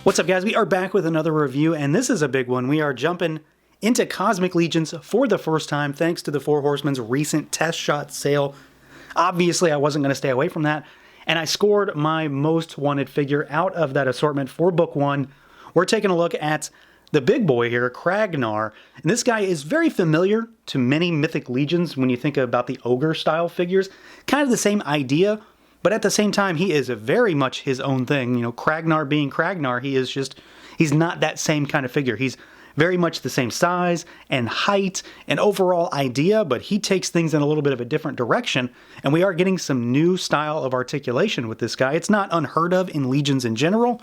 What's up, guys? We are back with another review, and this is a big one. We are jumping into Cosmic Legions for the first time, thanks to the Four Horsemen's recent test shot sale. Obviously, I wasn't going to stay away from that, and I scored my most wanted figure out of that assortment for Book 1. We're taking a look at the big boy here, Kragnar, and this guy is very familiar to many Mythic Legions when you think about the ogre-style figures. Kind of the same idea, but at the same time, he is very much his own thing. You know, Kragnar being Kragnar, he's not that same kind of figure. He's very much the same size and height and overall idea, but he takes things in a little bit of a different direction, and we are getting some new style of articulation with this guy. It's not unheard of in Legions in general,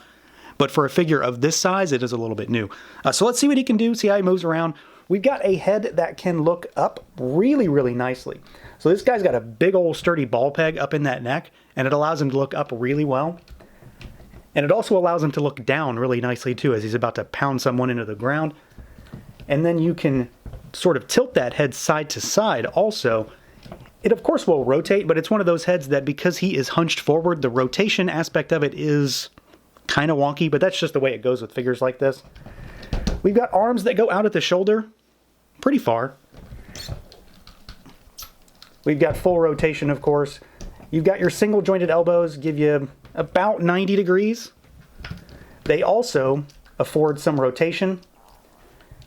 but for a figure of this size, it is a little bit new. So let's see what he can do, see how he moves around. We've got a head that can look up really, really nicely. So this guy's got a big old sturdy ball peg up in that neck, and it allows him to look up really well. And it also allows him to look down really nicely too, as he's about to pound someone into the ground. And then you can sort of tilt that head side to side also. It of course will rotate, but it's one of those heads that because he is hunched forward, the rotation aspect of it is kind of wonky, but that's just the way it goes with figures like this. We've got arms that go out at the shoulder pretty far. We've got full rotation, of course. You've got your single jointed elbows, give you about 90 degrees. They also afford some rotation.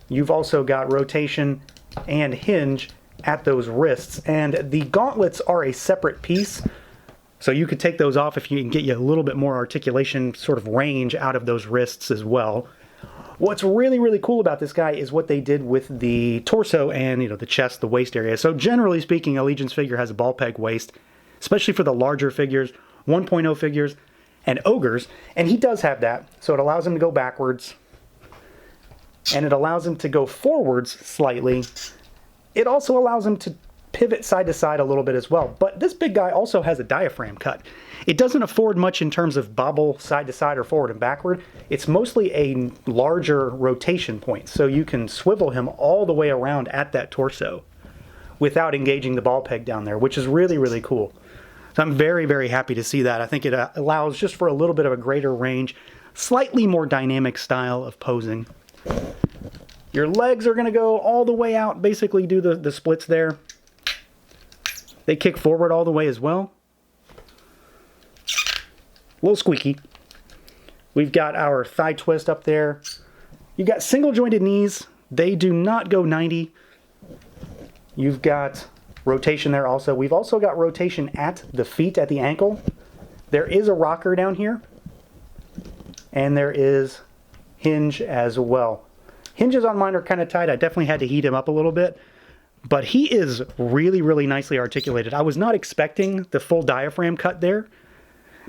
You've also got rotation and hinge at those wrists, and the gauntlets are a separate piece, so you could take those off if you can get you a little bit more articulation sort of range out of those wrists as well. What's really, really cool about this guy is what they did with the torso and, the chest, the waist area. So generally speaking, a Legion's figure has a ball peg waist, especially for the larger figures, 1.0 figures, and ogres, and he does have that. So it allows him to go backwards, and it allows him to go forwards slightly. It also allows him to pivot side to side a little bit as well. But this big guy also has a diaphragm cut. It doesn't afford much in terms of bobble side to side or forward and backward. It's mostly a larger rotation point, so you can swivel him all the way around at that torso without engaging the ball peg down there, which is really, really cool. So I'm very, very happy to see that. I think it allows just for a little bit of a greater range, slightly more dynamic style of posing. Your legs are going to go all the way out, basically do the splits there. They kick forward all the way as well. A little squeaky. We've got our thigh twist up there. You've got single jointed knees. They do not go 90. You've got rotation there also. We've also got rotation at the feet, at the ankle. There is a rocker down here. And there is hinge as well. Hinges on mine are kind of tight. I definitely had to heat him up a little bit. But he is really, really nicely articulated. I was not expecting the full diaphragm cut there.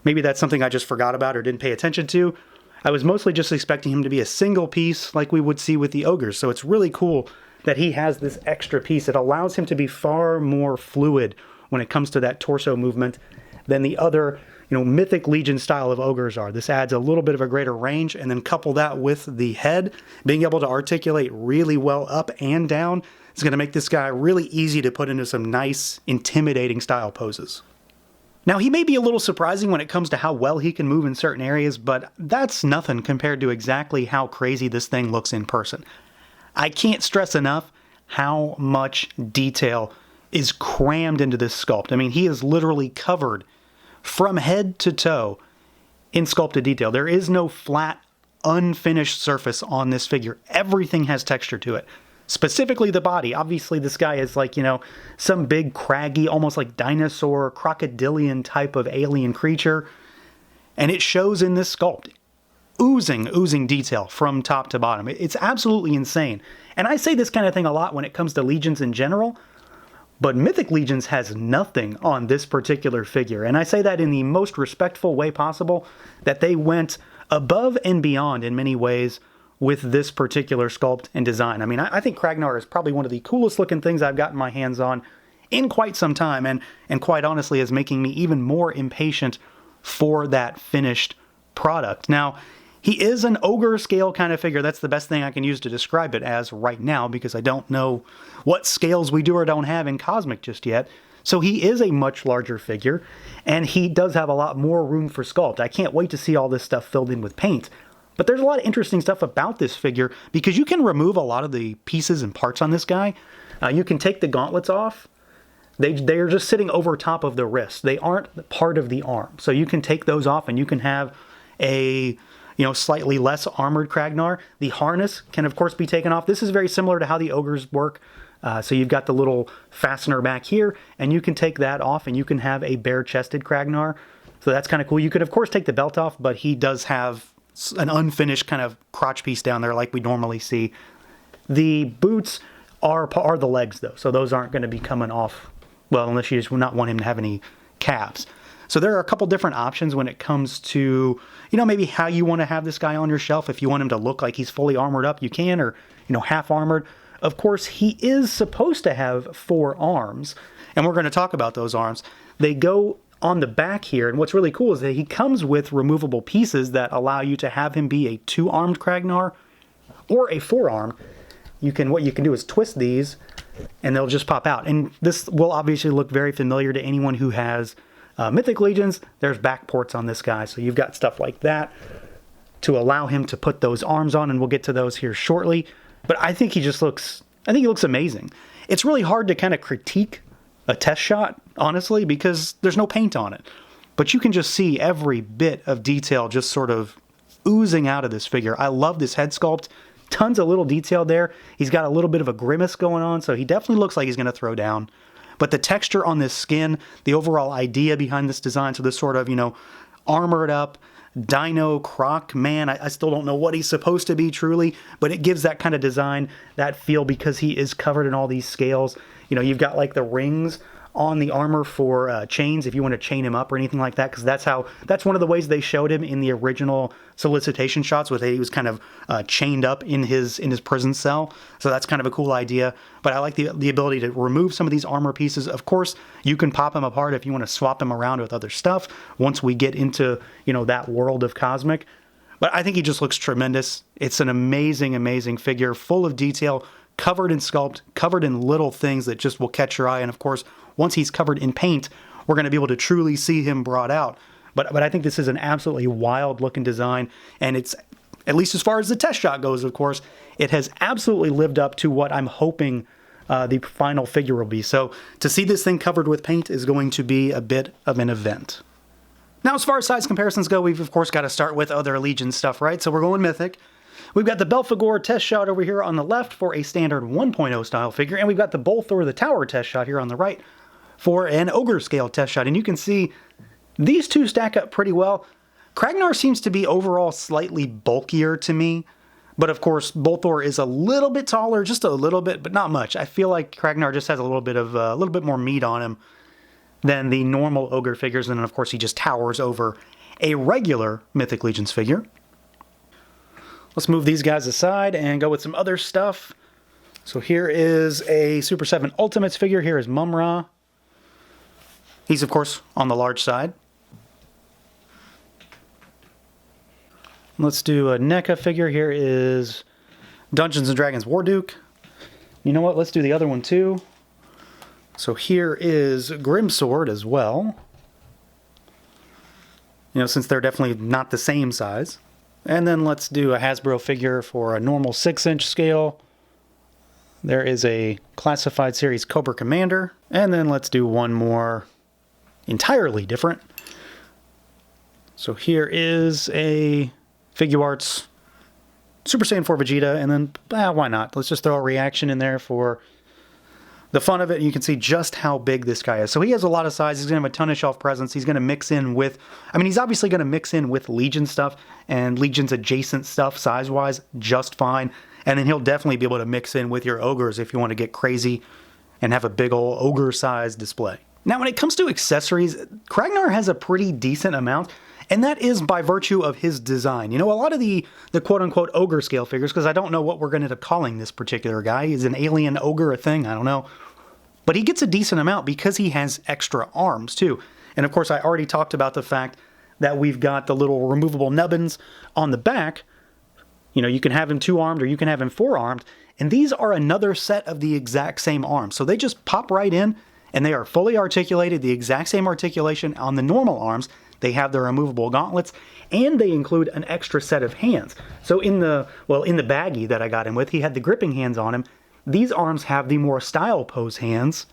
Maybe that's something I just forgot about or didn't pay attention to. I was mostly just expecting him to be a single piece like we would see with the ogres. So it's really cool that he has this extra piece. It allows him to be far more fluid when it comes to that torso movement than the other, Mythic Legion style of ogres are. This adds a little bit of a greater range, and then couple that with the head, being able to articulate really well up and down. It's going to make this guy really easy to put into some nice, intimidating style poses. Now, he may be a little surprising when it comes to how well he can move in certain areas, but that's nothing compared to exactly how crazy this thing looks in person. I can't stress enough how much detail is crammed into this sculpt. I mean, he is literally covered from head to toe in sculpted detail. There is no flat, unfinished surface on this figure. Everything has texture to it. Specifically the body. Obviously this guy is like, some big craggy, almost like dinosaur, crocodilian type of alien creature. And it shows in this sculpt. Oozing detail from top to bottom. It's absolutely insane. And I say this kind of thing a lot when it comes to Legions in general, but Mythic Legions has nothing on this particular figure. And I say that in the most respectful way possible, that they went above and beyond in many ways with this particular sculpt and design. I mean, I think Kragnar is probably one of the coolest looking things I've gotten my hands on in quite some time, and quite honestly is making me even more impatient for that finished product. Now, he is an ogre scale kind of figure. That's the best thing I can use to describe it as right now, because I don't know what scales we do or don't have in Cosmic just yet. So he is a much larger figure, and he does have a lot more room for sculpt. I can't wait to see all this stuff filled in with paint. But there's a lot of interesting stuff about this figure because you can remove a lot of the pieces and parts on this guy. You can take the gauntlets off. They are just sitting over top of the wrist. They aren't part of the arm. So you can take those off and you can have a slightly less armored Kragnar. The harness can of course be taken off. This is very similar to how the ogres work. So you've got the little fastener back here and you can take that off and you can have a bare-chested Kragnar. So that's kind of cool. You could of course take the belt off, but he does have an unfinished kind of crotch piece down there like we normally see. The boots are the legs though, so those aren't going to be coming off, well, unless you just not want him to have any calves. So there are a couple different options when it comes to, maybe how you want to have this guy on your shelf. If you want him to look like he's fully armored up, you can, or, half armored. Of course, he is supposed to have 4 arms, and we're going to talk about those arms. They go on the back here, and what's really cool is that he comes with removable pieces that allow you to have him be a 2-armed Kragnar or a 4-arm. What you can do is twist these and they'll just pop out. And this will obviously look very familiar to anyone who has Mythic Legions. There's back ports on this guy, so you've got stuff like that to allow him to put those arms on, and we'll get to those here shortly. But I think he looks amazing. It's really hard to kind of critique a test shot, honestly, because there's no paint on it. But you can just see every bit of detail just sort of oozing out of this figure. I love this head sculpt. Tons of little detail there. He's got a little bit of a grimace going on, so he definitely looks like he's going to throw down. But the texture on this skin, the overall idea behind this design, so this sort of, armored up, dino croc man, I still don't know what he's supposed to be truly, but it gives that kind of design, that feel, because he is covered in all these scales. You've got like the rings on the armor for chains if you want to chain him up or anything like that, because that's one of the ways they showed him in the original solicitation shots, was that he was kind of chained up in his prison cell. So that's kind of a cool idea. But I like the ability to remove some of these armor pieces. Of course, you can pop them apart if you want to swap them around with other stuff once we get into that world of Cosmic. But I think he just looks tremendous. It's an amazing, amazing figure, full of detail, covered in sculpt, covered in little things that just will catch your eye. And of course, once he's covered in paint, we're going to be able to truly see him brought out. But I think this is an absolutely wild looking design, and it's, at least as far as the test shot goes, of course, it has absolutely lived up to what I'm hoping the final figure will be. So to see this thing covered with paint is going to be a bit of an event. Now, as far as size comparisons go, we've of course got to start with other Legion stuff, right? So we're going Mythic. We've got the Belphegor test shot over here on the left for a standard 1.0 style figure, and we've got the Bolthor the Tower test shot here on the right for an Ogre scale test shot. And you can see these two stack up pretty well. Kragnar seems to be overall slightly bulkier to me, but of course Bolthor is a little bit taller, just a little bit, but not much. I feel like Kragnar just has a little bit more meat on him than the normal Ogre figures, and then of course he just towers over a regular Mythic Legions figure. Let's move these guys aside and go with some other stuff. So here is a Super 7 Ultimates figure. Here is Mum-Ra. He's, of course, on the large side. Let's do a NECA figure. Here is Dungeons & Dragons Warduke. You know what? Let's do the other one, too. So here is Grimsword as well. Since they're definitely not the same size. And then let's do a Hasbro figure for a normal 6-inch scale. There is a Classified Series Cobra Commander. And then let's do one more entirely different. So here is a Figuarts Super Saiyan 4 Vegeta, and then, why not? Let's just throw a reaction in there for the fun of it. You can see just how big this guy is. So he has a lot of size. He's going to have a ton of shelf presence. He's going to mix in with, he's obviously going to mix in with Legion stuff and Legion's adjacent stuff size-wise just fine. And then he'll definitely be able to mix in with your Ogres if you want to get crazy and have a big old Ogre-sized display. Now, when it comes to accessories, Kragnar has a pretty decent amount, and that is by virtue of his design. A lot of the quote-unquote Ogre scale figures, because I don't know what we're going to end up calling this particular guy. Is an alien ogre a thing? I don't know. But he gets a decent amount because he has extra arms, too. And, of course, I already talked about the fact that we've got the little removable nubbins on the back. You can have him 2-armed or you can have him 4-armed. And these are another set of the exact same arms. So they just pop right in, and they are fully articulated, the exact same articulation on the normal arms. They have their removable gauntlets, and they include an extra set of hands. So in the baggie that I got him with, he had the gripping hands on him. These arms have the more style pose hands,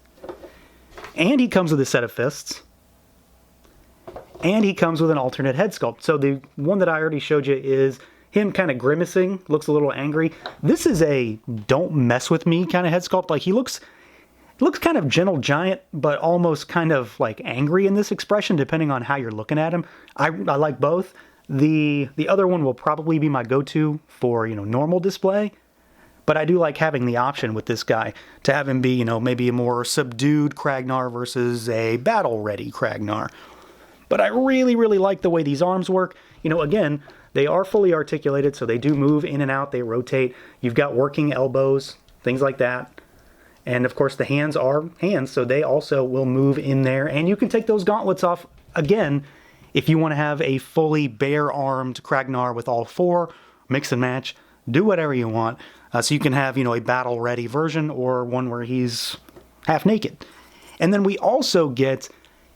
and he comes with a set of fists, and he comes with an alternate head sculpt. So the one that I already showed you is him kind of grimacing, looks a little angry. This is a don't mess with me kind of head sculpt. Like he looks kind of gentle giant, but almost kind of like angry in this expression, depending on how you're looking at him. I like both. The other one will probably be my go-to for, normal display. But I do like having the option with this guy to have him be, maybe a more subdued Kragnar versus a battle-ready Kragnar. But I really, really like the way these arms work. Again, they are fully articulated, so they do move in and out, they rotate. You've got working elbows, things like that. And of course the hands are hands, so they also will move in there. And you can take those gauntlets off, again, if you want to have a fully bare-armed Kragnar with all four, mix and match, do whatever you want. So you can have, a battle-ready version or one where he's half naked. And then we also get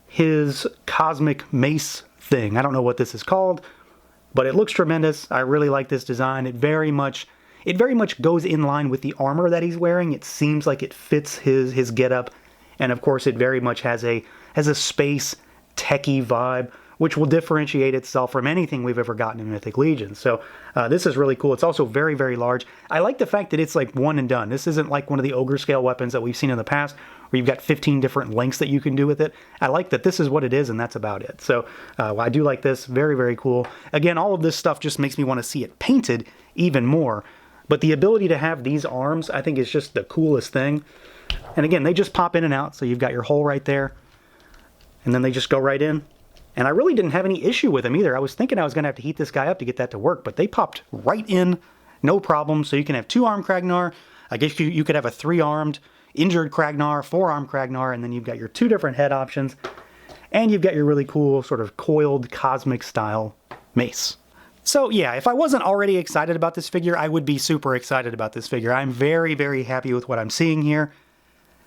his cosmic mace thing. I don't know what this is called, but it looks tremendous. I really like this design. It very much goes in line with the armor that he's wearing. It seems like it fits his getup, and of course it very much has a space techie vibe, which will differentiate itself from anything we've ever gotten in Mythic Legion. So this is really cool. It's also very, very large. I like the fact that it's like one and done. This isn't like one of the ogre scale weapons that we've seen in the past, where you've got 15 different lengths that you can do with it. I like that this is what it is, and that's about it. So I do like this. Very, very cool. Again, all of this stuff just makes me want to see it painted even more. But the ability to have these arms, I think, is just the coolest thing. And again, they just pop in and out. So you've got your hole right there, and then they just go right in. And I really didn't have any issue with them either. I was thinking I was going to have to heat this guy up to get that to work, but they popped right in, no problem. So you can have 2-armed Kragnar. I guess you could have a 3-armed injured Kragnar, 4-armed Kragnar, and then you've got your 2 different head options. And you've got your really cool sort of coiled cosmic style mace. So yeah, if I wasn't already excited about this figure, I would be super excited about this figure. I'm very, very happy with what I'm seeing here.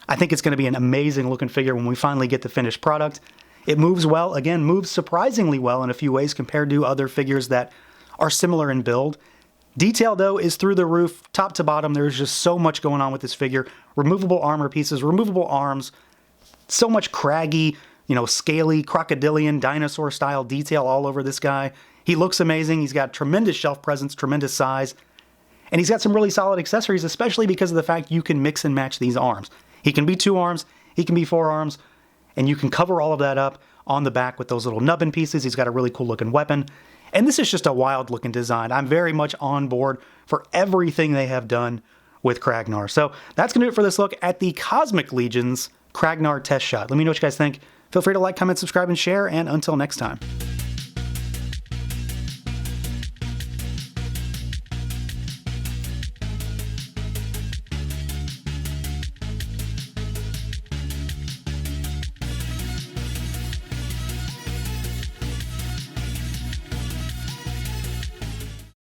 I think it's going to be an amazing looking figure when we finally get the finished product. It moves well, again, moves surprisingly well in a few ways compared to other figures that are similar in build. Detail, though, is through the roof, top to bottom. There's just so much going on with this figure. Removable armor pieces, removable arms, so much craggy, scaly, crocodilian, dinosaur-style detail all over this guy. He looks amazing. He's got tremendous shelf presence, tremendous size. And he's got some really solid accessories, especially because of the fact you can mix and match these arms. He can be 2 arms, he can be 4 arms, and you can cover all of that up on the back with those little nubbin pieces. He's got a really cool looking weapon. And this is just a wild looking design. I'm very much on board for everything they have done with Kragnar. So that's going to do it for this look at the Cosmic Legion's Kragnar test shot. Let me know what you guys think. Feel free to like, comment, subscribe, and share. And until next time.